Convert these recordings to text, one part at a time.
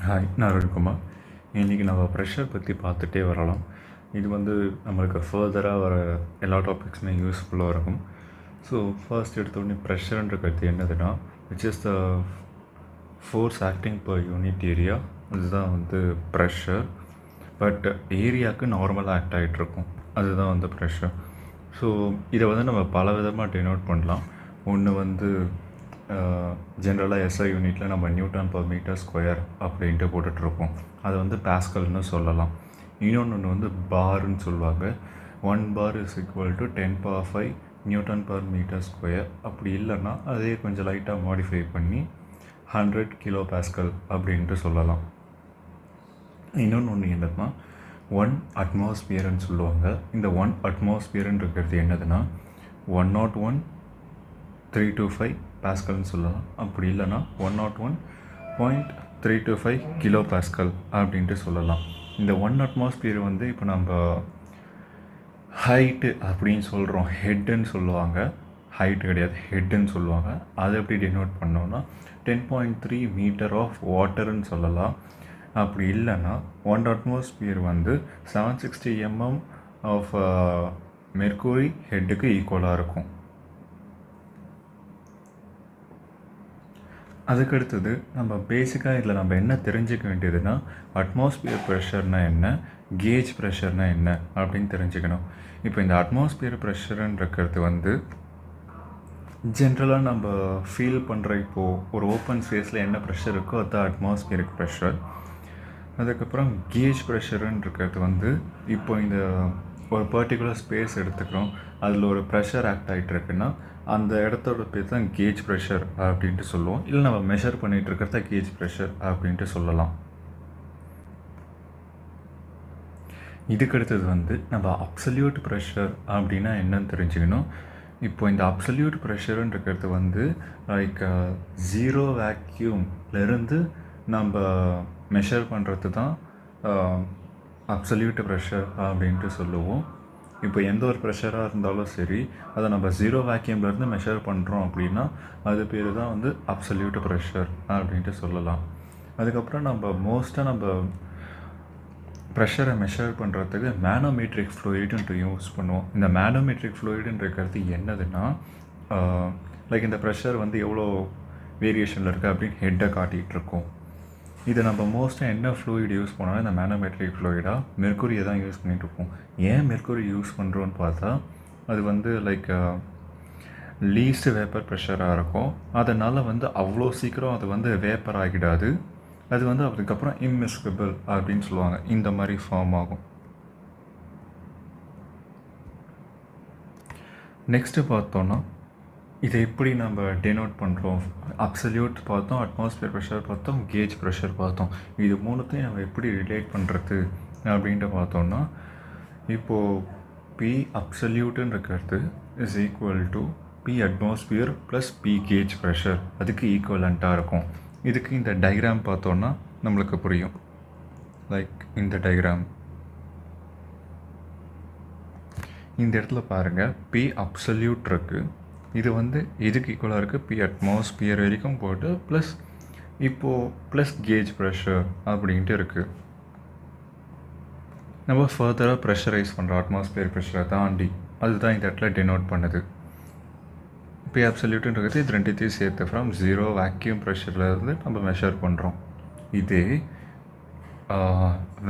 Hi, நான் அருண்குமார். இன்றைக்கி நம்ம ப்ரெஷர் பற்றி பார்த்துட்டே வரலாம். இது நம்மளுக்கு ஃபர்தராக வர எல்லா டாபிக்ஸுமே யூஸ்ஃபுல்லாக இருக்கும். ஸோ ஃபர்ஸ்ட் எடுத்தோடனே ப்ரெஷர்ன்ற கருத்து என்னதுன்னா, which is the force acting per unit area. இதுதான் ப்ரெஷர். பட் ஏரியாவுக்கு நார்மலாக ஆக்ட் ஆகிட்ருக்கும், அதுதான் ப்ரெஷர். ஸோ இதை நம்ம பல விதமாக டினோட் பண்ணலாம். ஒன்று ஜென்ரலாக எஸ்ஐ யூனிட்டில் நம்ம நியூட்டன் பர் மீட்டர் ஸ்கொயர் அப்படின்ட்டு போட்டுட்ருப்போம். அது பாஸ்கல்னு சொல்லலாம். இன்னொன்று பார்ன்னு சொல்லுவாங்க. 1 bar is equal to 10⁵ newton per metre square. அப்படி இல்லைன்னா அதே கொஞ்சம் லைட்டாக மாடிஃபை பண்ணி 100 கிலோ பாஸ்கல் அப்படின்ட்டு சொல்லலாம். இன்னொன்று என்னதுன்னா 1 அட்மாஸ்பியர்னு சொல்லுவாங்க. இந்த 1 அட்மாஸ்பியர்ன்னு இருக்கிறது என்னதுன்னா 101.325 பாஸ்கல்னு சொல்லலாம். அப்படி இல்லைன்னா 101.325 கிலோ பாஸ்கல் அப்படின்ட்டு சொல்லலாம். இந்த 1 அட்மாஸ்பியர் இப்போ நம்ம ஹைட்டு அப்படின்னு சொல்கிறோம், ஹெட்டுன்னு சொல்லுவாங்க. ஹைட்டு கிடையாது, ஹெட்டுன்னு சொல்லுவாங்க. அதை எப்படி டினோட் பண்ணோன்னா 10.3 மீட்டர் ஆஃப் வாட்டர்னு சொல்லலாம். அப்படி இல்லைன்னா 1 அட்மாஸ்பியர் 760 mm ஆஃப் மெர்க்குரி ஹெட்டுக்கு ஈக்குவலாக இருக்கும். அதுக்கடுத்தது நம்ம பேசிக்காக இதில் நம்ம என்ன தெரிஞ்சுக்க வேண்டியதுன்னா, அட்மாஸ்பியர் ப்ரெஷர்னால் என்ன, கேஜ் ப்ரெஷர்னால் என்ன அப்படின்னு தெரிஞ்சுக்கணும். இப்போ இந்த அட்மாஸ்பியர் ப்ரெஷருன்றது ஜென்ரலாக நம்ம ஃபீல் பண்ணுற இப்போது ஒரு ஓப்பன் ஸ்பேஸில் என்ன ப்ரெஷர் இருக்கோ அதுதான் அட்மாஸ்பியரிக் ப்ரெஷர். அதுக்கப்புறம் கேஜ் ப்ரெஷருன்றது இப்போ இந்த ஒரு பர்டிகுலர் ஸ்பேஸ் எடுத்துக்கிறோம், அதில் ஒரு ப்ரெஷர் ஆக்ட் ஆகிட்டுருக்குன்னா அந்த இடத்தோட பேர் தான் கேஜ் ப்ரெஷர் அப்படின்ட்டு சொல்லுவோம். இல்லை நம்ம மெஷர் பண்ணிகிட்டு இருக்கிறத கேஜ் ப்ரெஷர் அப்படின்ட்டு சொல்லலாம். இதுக்கடுத்தது நம்ம அப்சல்யூட் ப்ரெஷர் அப்படின்னா என்னன்னு தெரிஞ்சுக்கணும். இப்போ இந்த அப்சல்யூட் ப்ரெஷருன்றது லைக் 0 வேக்யூம்லேருந்து நம்ம மெஷர் பண்ணுறது தான் அப்சல்யூட் ப்ரெஷர் அப்படின்ட்டு சொல்லுவோம். இப்போ எந்த ஒரு ப்ரெஷராக இருந்தாலும் சரி, அதை நம்ம 0 வேக்யூம்லேருந்து மெஷர் பண்ணுறோம் அப்படின்னா அது பேர் தான் அப்சல்யூட் ப்ரெஷர் அப்படின்ட்டு சொல்லலாம். அதுக்கப்புறம் நம்ம ப்ரெஷரை மெஷர் பண்ணுறதுக்கு மேனோமெட்ரிக் ஃப்ளூயிடுன்ட்டு யூஸ் பண்ணுவோம். இந்த மேனோமெட்ரிக் ஃப்ளூயிடுன்றது என்னதுன்னா, லைக் இந்த ப்ரெஷர் எவ்வளோ வேரியேஷனில் இருக்குது அப்படின்னு ஹெட்டை காட்டிகிட்ருக்கோம். இதை நம்ம மோஸ்ட்டாக என்ன ஃப்ளூயிட் யூஸ் பண்ணோன்னா இந்த மேனோமெட்ரிக் ஃப்ளூயிடாக மெர்க்குரியை தான் யூஸ் பண்ணிகிட்ருப்போம். ஏன் மெர்க்குரி யூஸ் பண்ணுறோன்னு பார்த்தா அது லைக் லீஸ்ட் வேப்பர் ப்ரெஷராக இருக்கும். அதனால் அவ்வளோ சீக்கிரம் அது வேப்பர் ஆகிடாது. அது அதுக்கப்புறம் இம்மிஸ்கிபிள் அப்படின்னு சொல்லுவாங்க. இந்த மாதிரி ஃபார்ம் ஆகும். நெக்ஸ்ட்டு பார்த்தோன்னா இதை எப்படி நம்ம டெனோட் பண்ணுறோம். அப்சல்யூட் பார்த்தோம், அட்மாஸ்பியர் ப்ரெஷர் பார்த்தோம், கேஜ் ப்ரெஷர் பார்த்தோம். இது மூணுத்தையும் நம்ம எப்படி ரிலேட் பண்ணுறது அப்படின்ட்டு பார்த்தோன்னா, இப்போது பி அப்சல்யூட்டுன்னு இருக்கிறது is equal to B atmosphere plus B gauge pressure. அதுக்கு ஈக்குவலண்ட்டாக இருக்கும். இதுக்கு இந்த டயக்ராம் பார்த்தோன்னா நம்மளுக்கு புரியும். லைக் இந்த டயக்ராம் இந்த இடத்துல பாருங்கள், பி அப்சல்யூட் இருக்குது. இது எதுக்கு ஈக்குவலாக இருக்குது, பி அட்மாஸ்பியர் வரைக்கும் போட்டு ப்ளஸ் இப்போது ப்ளஸ் கேஜ் ப்ரெஷர் அப்படின்ட்டு இருக்குது. நம்ம ஃபர்தராக ப்ரெஷரைஸ் பண்ணுறோம் அட்மாஸ்பியர் ப்ரெஷரை தாண்டி. அதுதான் இந்த இடத்துல டெனோட் பண்ணுது. பி அப்சல்யூட்டுன்றது இது ரெண்டுத்தையும் சேர்த்து ஃப்ரம் 0 வேக்யூம் ப்ரெஷர்லேருந்து நம்ம மெஷர் பண்ணுறோம். இதே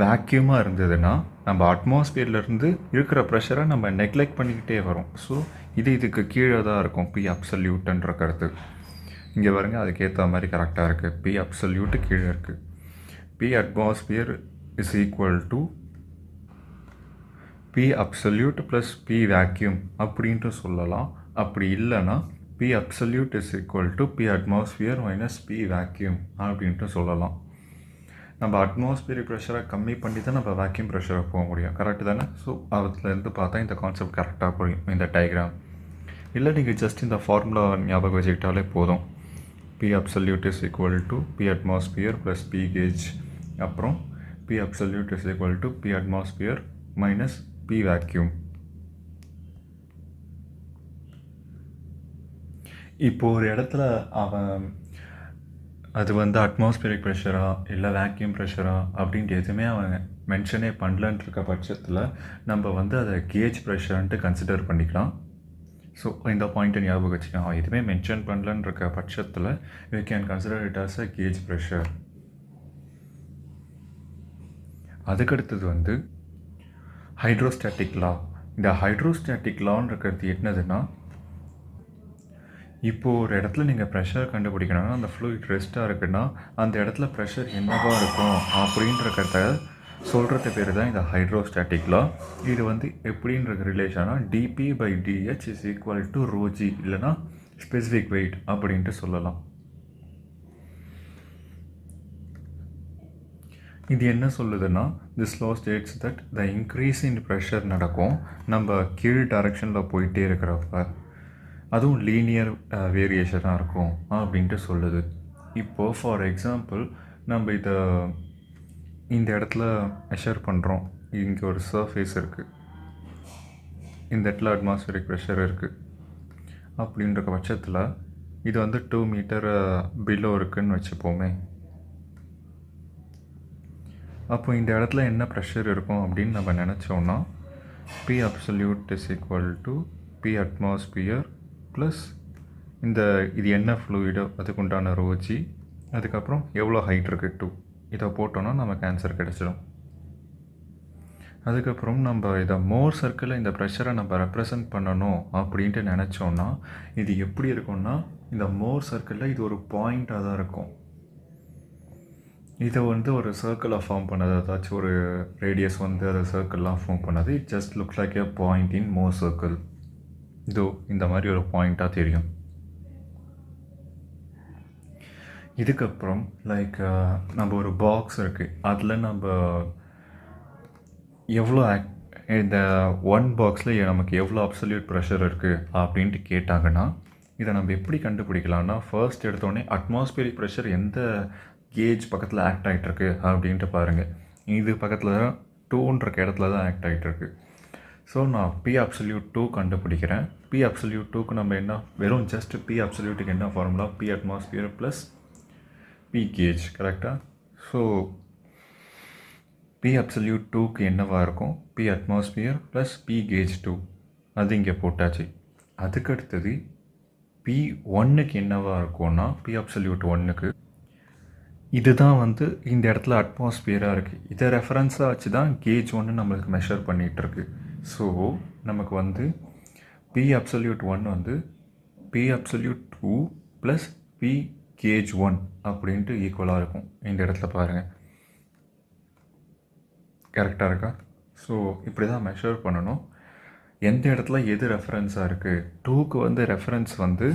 வேக்யூமாக இருந்ததுன்னா நம்ம அட்மாஸ்பியர்லேருந்து இருக்கிற ப்ரெஷரை நம்ம நெக்லெக்ட் பண்ணிக்கிட்டே வரோம். ஸோ இதுக்கு கீழே தான் இருக்கும் பி அப்சல்யூட்டுன்ற கருத்து. இங்கே பாருங்கள், அதுக்கேற்ற மாதிரி கரெக்டாக இருக்குது. பி அப்சல்யூட்டு கீழே இருக்குது. P atmosphere is equal to P absolute plus P vacuum அப்படின்ட்டு சொல்லலாம். அப்படி இல்லைன்னா P absolute is equal to B atmosphere minus B vacuum அப்படின்ட்டு சொல்லலாம். நம்ம அட்மாஸ்பியரிக் ப்ரெஷரை கம்மி பண்ணி தான் நம்ம வேக்யூம் ப்ரெஷரை போக முடியும். கரெக்டு தானே? ஸோ அதுலேருந்து பார்த்தா இந்த கான்செப்ட் கரெக்டாக புரியும், இந்த டயக்ராம். இல்லை நீங்கள் ஜஸ்ட் இந்த ஃபார்முலா ஞாபகம் வச்சுக்கிட்டாலே போதும். P absolute is equal to B atmosphere plus B gauge, அப்புறம் p absolute is equal to B atmosphere minus B vacuum. இப்போ ஒரு இடத்துல அவன் அது வந்து அட்மாஸ்பியரிக் ப்ரெஷரா இல்லை வேக்யூம் ப்ரெஷரா அப்படின்ட்டு எதுவுமே அவங்க மென்ஷனே பண்ணலன்னு இருக்க பட்சத்தில் நம்ம வந்து அதை கேஜ் ப்ரெஷர்ன்ட்டு கன்சிடர் பண்ணிக்கலாம். ஸோ இந்த பாயிண்ட்டை ஞாபகம் வச்சுக்கலாம். எதுவுமே மென்ஷன் பண்ணலன்னு இருக்க பட்சத்தில் you can consider it as a gauge pressure. அதுக்கடுத்தது வந்து ஹைட்ரோஸ்டாட்டிக் லா. இந்த ஹைட்ரோஸ்டாட்டிக் லான்னு இருக்கிறது என்னதுன்னா, இப்போது ஒரு இடத்துல நீங்கள் ப்ரெஷர் கண்டுபிடிக்கணும்னா அந்த ஃப்ளூயிட் ரெஸ்ட்டாக இருக்குன்னா அந்த இடத்துல ப்ரெஷர் என்னவா இருக்கும் அப்படின்றத சொல்கிறது பேர் தான் இந்த ஹைட்ரோஸ்டாட்டிக் லா. இது வந்து எப்படின்ற ரிலேஷனா dP/dH is equal to ρg இல்லைனா ஸ்பெசிஃபிக் வெயிட் அப்படின்ட்டு சொல்லலாம். இது என்ன சொல்லுதுன்னா, this law states that the increase in pressure நடக்கும் நம்ம கீழ் டைரக்ஷனில் போயிட்டே இருக்கிறப்ப, அதுவும் லீனியர் வேரியேஷனாக இருக்கும் அப்படின்ட்டு சொல்லுது. இப்போது ஃபார் எக்ஸாம்பிள் நம்ம இந்த இடத்துல மெஷர் பண்ணுறோம். இங்கே ஒரு சர்ஃபேஸ் இருக்குது, இந்த இடத்துல அட்மாஸ்பியரிக் ப்ரெஷர் இருக்குது அப்படின்ற பட்சத்தில் இது வந்து 2 மீட்டர் பிலோ இருக்குதுன்னு வச்சுப்போமே. அப்போ இந்த இடத்துல என்ன ப்ரெஷர் இருக்கும் அப்படின்னு நம்ம நினச்சோன்னா P absolute is equal to P atmosphere plus இது என்ன ஃப்ளூயிடோ அதுக்கு உண்டான ρg, அதுக்கப்புறம் எவ்வளோ ஹைட் இருக்குது 2, இதை போட்டோன்னா நமக்கு ஆன்சர் கிடச்சிடும். அதுக்கப்புறம் நம்ம இதை மோர் சர்க்கிளில் இந்த ப்ரெஷரை நம்ம ரெப்ரசன்ட் பண்ணணும் அப்படின்ட்டு நினச்சோன்னா இது எப்படி இருக்கும்னா, இந்த மோர் சர்க்கிளில் இது ஒரு பாயிண்ட்டாக தான் இருக்கும். இதை வந்து ஒரு சர்க்கிளாக ஃபார்ம் பண்ணது, ஏதாச்சும் ஒரு ரேடியஸ் வந்து அதை சர்க்கிள்லாம் ஃபார்ம் பண்ணது. It just looks like a point in more circle. இதோ இந்த மாதிரி ஒரு பாயிண்ட்டாக தெரியும். இதுக்கப்புறம் லைக் நம்ம ஒரு பாக்ஸ் இருக்குது, அதில் நம்ம எவ்வளோ இந்த ஒன் பாக்ஸில் நமக்கு எவ்வளோ அப்சல்யூட் ப்ரெஷர் இருக்குது அப்படின்ட்டு கேட்டாங்கன்னா இதை நம்ம எப்படி கண்டுபிடிக்கலாம்னா, ஃபர்ஸ்ட் எடுத்தோடனே அட்மாஸ்பியரிக் ப்ரெஷர் எந்த கேஜ் பக்கத்தில் ஆக்ட் ஆகிட்டுருக்கு அப்படின்ட்டு பாருங்கள். இது பக்கத்தில் 2ன்ற இடத்துல தான் ஆக்ட் ஆகிட்டுருக்கு. ஸோ நான் P absolute 2 கண்டுபிடிக்கிறேன். P absolute 2க்கு நம்ம என்ன, வெறும் ஜஸ்ட் P absoluteக்கு என்ன formula, P atmosphere plus P gauge, கரெக்டாக? ஸோ P absolute 2க்கு என்னவாக இருக்கும், P atmosphere plus P gauge 2, அது இங்கே போட்டாச்சு. அதுக்கடுத்தது P1க்கு என்னவாக இருக்கும்னா, P absolute 1க்கு இதுதான் வந்து இந்த இடத்துல அட்மாஸ்பியராக இருக்குது. இதை ரெஃபரன்ஸாக வச்சு தான் கேஜ் 1 நம்மளுக்கு மெஷர் பண்ணிகிட்ருக்கு. ஸோ நமக்கு வந்து P absolute 1 வந்து P absolute 2 plus P gauge 1 அப்படின்ட்டு ஈக்குவலாக இருக்கும். இந்த இடத்துல பாருங்கள், கரெக்டாக இருக்கா? ஸோ இப்படி தான் மெஷர் பண்ணணும். எந்த இடத்துல எது ரெஃபரன்ஸாக இருக்குது, 2க்கு வந்து ரெஃபரன்ஸ் வந்து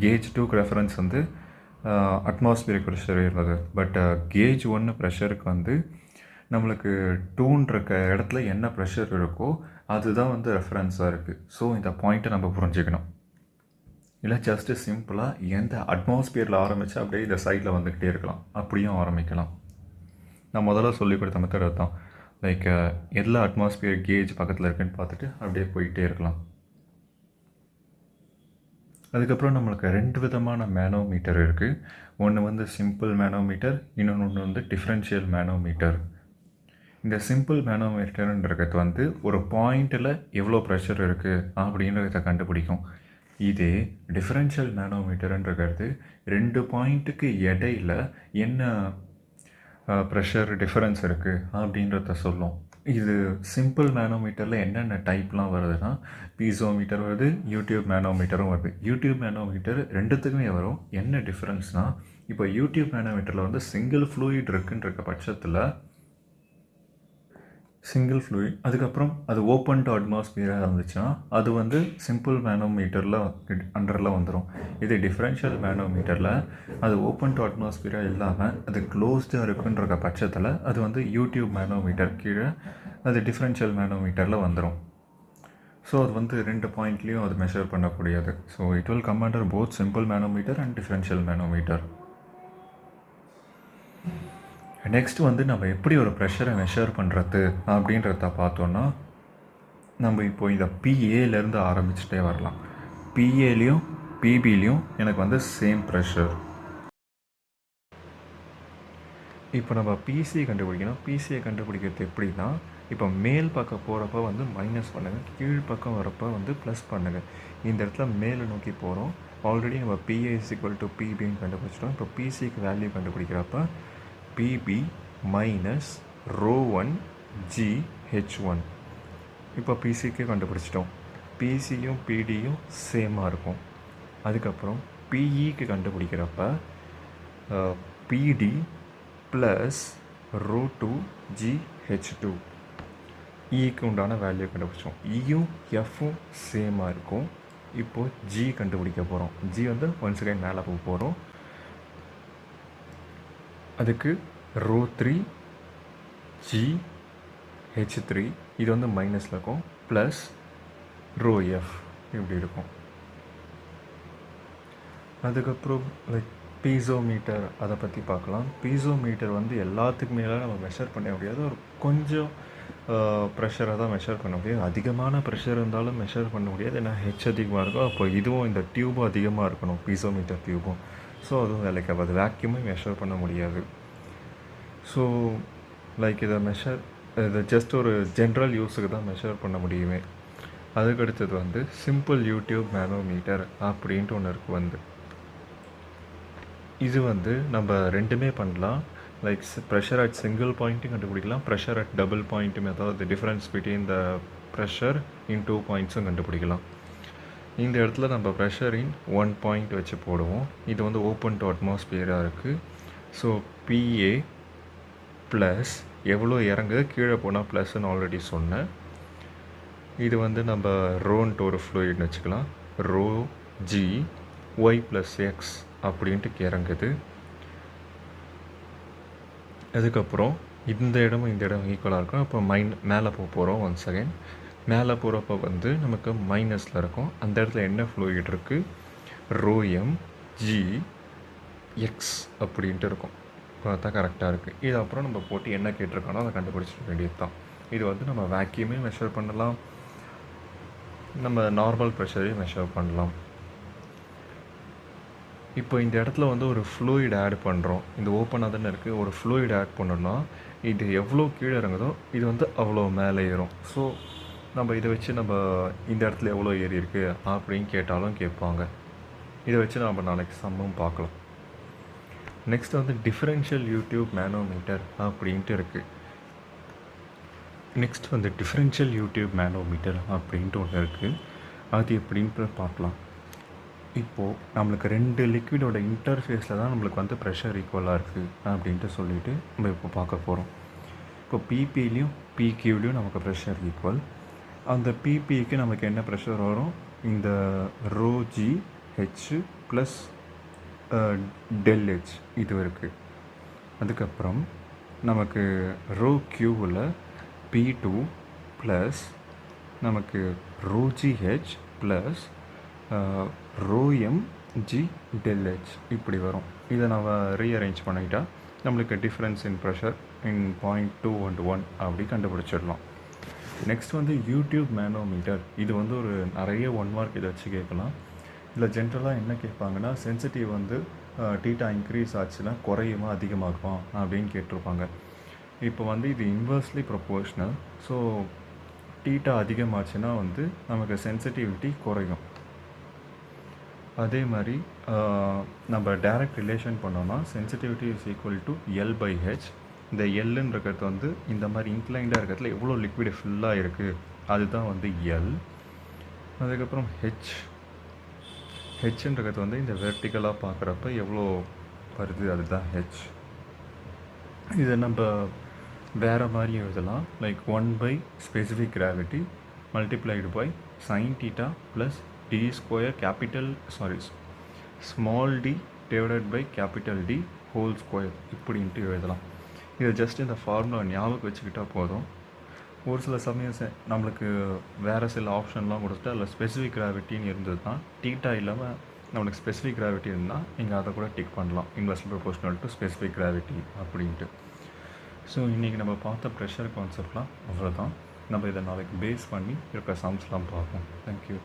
கேஜ் 2க்கு ரெஃபரன்ஸ் வந்து அட்மாஸ்பியரிக் ப்ரெஷர் இருந்தது. பட் கேஜ் 1 ப்ரெஷருக்கு வந்து நம்மளுக்கு 2ன்ற இடத்துல என்ன ப்ரெஷர் இருக்கோ அதுதான் வந்து ரெஃபரன்ஸாக இருக்குது. ஸோ இந்த பாயிண்ட்டை நம்ம புரிஞ்சுக்கணும். இல்லை ஜஸ்ட்டு சிம்பிளாக எந்த அட்மாஸ்பியரில் ஆரம்பித்து அப்படியே இந்த சைடில் வந்துக்கிட்டே இருக்கலாம், அப்படியும் ஆரம்பிக்கலாம். நான் முதல்ல சொல்லிக் கொடுத்த மெத்தட் அதுதான். லைக் எதில் அட்மாஸ்பியர் கேஜ் பக்கத்தில் இருக்குன்னு பார்த்துட்டு அப்படியே போயிட்டே இருக்கலாம். அதுக்கப்புறம் நம்மளுக்கு 2 விதமான மேனோமீட்டர் இருக்குது. ஒன்று வந்து சிம்பிள் மேனோமீட்டர், இன்னொன்று வந்து டிஃப்ரென்ஷியல் மேனோமீட்டர். இந்த சிம்பிள் மேனோமீட்டர்ன்றது வந்து ஒரு பாயிண்ட்டில் எவ்வளோ ப்ரெஷர் இருக்குது அப்படின்றத கண்டுபிடிக்கும். இதே டிஃப்ரென்ஷியல் மேனோமீட்டர்ன்றது 2 பாயிண்ட்டுக்கு இடையில என்ன ப்ரெஷர் டிஃப்ரென்ஸ் இருக்குது அப்படின்றத சொல்லும். இது சிம்பிள் மேனோமீட்டரில் என்னென்ன டைப்லாம் வருதுன்னா, பீசோமீட்டர் வருது, யூடியூப் மேனோமீட்டரும் வருது. யூடியூப் மேனோமீட்டர் ரெண்டுத்துக்குமே வரும். என்ன டிஃப்ரென்ஸ்னால், இப்போ யூடியூப் மேனோமீட்டரில் வந்து சிங்கிள் ஃப்ளூயிட் இருக்குன்ற பட்சத்தில் சிங்கிள் ஃப்ளூயிட், அதுக்கப்புறம் அது ஓப்பன் டு அட்மாஸ்பியராக இருந்துச்சுன்னா அது வந்து சிம்பிள் மேனோமீட்டரில் அண்டரில் வந்துடும். இது டிஃப்ரென்ஷியல் மேனோமீட்டரில் அது ஓப்பன் டு அட்மாஸ்பியராக இல்லாமல் அது க்ளோஸ்டாக இருக்குன்ற பட்சத்தில் அது வந்து யூடியூப் மேனோமீட்டர் கீழே அது டிஃப்ரென்ஷியல் மேனோமீட்டரில் வந்துடும். ஸோ அது வந்து 2 பாயிண்ட்லேயும் அது மெஷர் பண்ணக்கூடியது. So it will come under both simple manometer and differential manometer. Next வந்து நம்ம எப்படி ஒரு ப்ரெஷரை மெஷர் பண்ணுறது அப்படின்றத பார்த்தோன்னா, நம்ம இப்போ இந்த பிஏலேருந்து ஆரம்பிச்சுட்டே வரலாம். பிஏலையும் பிபிலையும் எனக்கு வந்து சேம் ப்ரெஷர். இப்போ நம்ம பிசியை கண்டுபிடிக்கணும். பிசியை கண்டுபிடிக்கிறது எப்படின்னா, இப்போ மேல் பக்கம் போகிறப்ப வந்து மைனஸ் பண்ணுங்கள், கீழ் பக்கம் வரப்போ வந்து ப்ளஸ் பண்ணுங்கள். இந்த இடத்துல மேலே நோக்கி போகிறோம். ஆல்ரெடி நம்ம பிஏ இஸ் ஈக்குவல் டு பிபின்னு கண்டுபிடிச்சிட்டோம். இப்போ பிசிக்கு வேல்யூ கண்டுபிடிக்கிறப்ப பிபி மைனஸ் ρ1 GH1. இப்போ பிசிக்கு கண்டுபிடிச்சிட்டோம். பிசியும் பிடியும் சேமாக இருக்கும். அதுக்கப்புறம் பிஇக்கு கண்டுபிடிக்கிறப்ப பிடி ப்ளஸ் ρ2 GH2. ஈக்கு உண்டான வேல்யூ கண்டுபிடிச்சோம். ஈயும் எஃப்பும் சேமாக இருக்கும். இப்போது ஜி கண்டுபிடிக்க போகிறோம். ஜி வந்து ஒன் செகண்ட் மேலே போக போகிறோம். அதுக்கு ρ3 GH3 இது வந்து மைனஸில் இருக்கும், ப்ளஸ் ρf இப்படி இருக்கும். அதுக்கப்புறம் லைக் பீசோமீட்டர் அதை பற்றி பார்க்கலாம். பீசோமீட்டர் வந்து எல்லாத்துக்கு மேலே நம்ம மெஷர் பண்ண முடியாது. ஒரு கொஞ்சம் ப்ரெஷரை தான் மெஷர் பண்ண முடியாது. அதிகமான ப்ரெஷர் இருந்தாலும் மெஷர் பண்ண முடியாது. ஏன்னா ஹெச் அதிகமாக இருக்கும். அப்போ இதுவும் இந்த டியூபும் அதிகமாக இருக்கணும், பீசோமீட்டர் டியூபும். ஸோ அதுவும் வேலைக்கு ஆகாது. வேக்யூமும் மெஷர் பண்ண முடியாது. ஸோ லைக் இதை ஜஸ்ட் ஒரு ஜென்ரல் யூஸுக்கு தான் மெஷர் பண்ண முடியுமே. அதுக்கடுத்தது வந்து சிம்பிள் யூடியூப் மேனோமீட்டர் அப்படின்ட்டு ஒன்று இருக்குது. வந்து இது வந்து நம்ம ரெண்டுமே பண்ணலாம். லைக் ப்ரெஷர் அட் சிங்கிள் பாயிண்ட்டும் கண்டுபிடிக்கலாம், ப்ரெஷர் அட் டபுள் பாயிண்ட்டுமே, அதாவது difference between the pressure in 2 பாயிண்ட்ஸும் கண்டுபிடிக்கலாம். இந்த இடத்துல நம்ம ப்ரெஷர் இன் 1 பாயிண்ட் வச்சு போடுவோம். இது வந்து ஓப்பன் டு அட்மாஸ்பியராக இருக்குது. ஸோ பிஏ ப்ளஸ் எவ்வளோ இறங்குது, கீழே போனால் ப்ளஸ்ன்னு ஆல்ரெடி சொன்னேன். இது வந்து நம்ம ரோன்ட்டு ஒரு ஃப்ளூயிட்னு வச்சுக்கலாம். ρ G Y + X அப்படின்ட்டு இறங்குது. அதுக்கப்புறம் இந்த இடமும் இந்த இடம் ஈக்குவலாக இருக்கும். அப்போ மேலே போகிறோம். ஒன்ஸ் அகைன் மேலே போகிறப்ப வந்து நமக்கு மைனஸில் இருக்கும். அந்த இடத்துல என்ன ஃப்ளூயிட் இருக்குது, ρm G X அப்படின்ட்டு இருக்கும். பார்த்தா கரெக்டாக இருக்குது. இது அப்புறம் நம்ம போட்டு என்ன கேட்டிருக்கானோ அதை கண்டுபிடிச்சிட வேண்டியது தான். இது வந்து நம்ம வேக்யூமே மெஷர் பண்ணலாம், நம்ம நார்மல் ப்ரெஷரையும் மெஷர் பண்ணலாம். இப்போ இந்த இடத்துல வந்து ஒரு ஃப்ளூயிட் ஆட் பண்ணுறோம். இந்த ஓப்பனாக தானே இருக்குது. ஒரு ஃப்ளூயிட் ஆட் பண்ணோன்னா இது எவ்வளோ கீழே இறங்குதோ இது வந்து அவ்வளோ மேலே ஏறும். ஸோ நம்ம இதை வச்சு நம்ம இந்த இடத்துல எவ்வளோ ஏறி இருக்குது அப்படின்னு கேட்டாலும் கேட்பாங்க. இதை வச்சு நம்ம நாளைக்கு சம்மம் பார்க்கலாம். நெக்ஸ்ட் வந்து டிஃபரன்ஷியல் யூடியூப் மேனோமீட்டர் அப்படின்ட்டு இருக்குது. நெக்ஸ்ட் வந்து டிஃபரன்ஷியல் யூடியூப் மேனோமீட்டர் அப்படின்ட்டு ஒன்று இருக்குது. அது எப்படின்ட்டு பார்க்கலாம். இப்போது நம்மளுக்கு 2 லிக்விடோட இன்டர்ஃபேஸில் தான் நம்மளுக்கு வந்து ப்ரெஷர் ஈக்குவலாக இருக்குது அப்படின்ட்டு சொல்லிவிட்டு நம்ம இப்போ பார்க்க போகிறோம். இப்போ பிபிலையும் பிக்யூலையும் நமக்கு ப்ரெஷர் ஈக்குவல். அந்த பிபிக்கு நமக்கு என்ன ப்ரெஷர் வரும், இந்த ρGH ப்ளஸ் ΔH இது இருக்குது. அதுக்கப்புறம் நமக்கு ρQவில் P2 ப்ளஸ் நமக்கு ρGH ப்ளஸ் ρm G∆H இப்படி வரும். இதை நம்ம ரீஅரேஞ்ச் பண்ணிக்கிட்டால் நம்மளுக்கு டிஃப்ரென்ஸ் இன் ப்ரெஷர் இன் 0.2 அப்படி கண்டுபிடிச்சிடலாம். நெக்ஸ்ட் வந்து யூடியூப் மேனோமீட்டர். இது வந்து ஒரு நிறைய 1 மார்க் இதை வச்சு கேட்கலாம். இதில் ஜென்ரலாக என்ன கேட்பாங்கன்னா, சென்சிட்டிவ் வந்து டீட்டா இன்க்ரீஸ் ஆச்சுன்னா குறையுமா அதிகமாகுமா அப்படின்னு கேட்டிருப்பாங்க. இப்போ வந்து இது இன்வெர்ஸ்லி ப்ரொபோர்ஷ்னல். ஸோ டீட்டா அதிகமாச்சுன்னா வந்து நமக்கு சென்சிட்டிவிட்டி குறையும். அதே மாதிரி நம்ம டைரக்ட் ரிலேஷன் பண்ணோன்னா sensitivity is equal to L/H. இந்த எல்லுன்றது வந்து இந்த மாதிரி இன்க்ளைண்டாக இருக்கிறதுல எவ்வளோ லிக்விட் ஃபுல்லாக இருக்குது அதுதான் வந்து எல். அதுக்கப்புறம் ஹெச்ன்றது வந்து இந்த வெர்டிக்கலாக பார்க்குறப்ப எவ்வளோ வருது அதுதான் ஹெச். இதை நம்ம வேறு மாதிரி எழுதலாம். Like 1 specific gravity multiplied by sine theta plus small T divided by capital T whole square இப்படின்ட்டு எழுதலாம். இதை ஜஸ்ட் இந்த ஃபார்முலா ஞாபகம் வச்சுக்கிட்டால் போதும். ஒரு சில சமயம் நம்மளுக்கு வேறு சில ஆப்ஷன்லாம் கொடுத்துட்டு அதில் ஸ்பெசிஃபிக் கிராவிட்டின்னு இருந்தது தான், டீட்டா இல்லாமல் நம்மளுக்கு ஸ்பெசிஃபிக் கிராவிட்டி இருந்தால் நீங்கள் அதை கூட டிக் பண்ணலாம், inversely proportional to specific gravity அப்படின்ட்டு. ஸோ இன்றைக்கி நம்ம பார்த்த ப்ரெஷர் கான்செப்ட்லாம் அவ்வளோதான். நம்ம இதை நாளைக்கு பேஸ் பண்ணி இருக்க சம்ஸ்லாம் பார்ப்போம். தேங்க்யூ.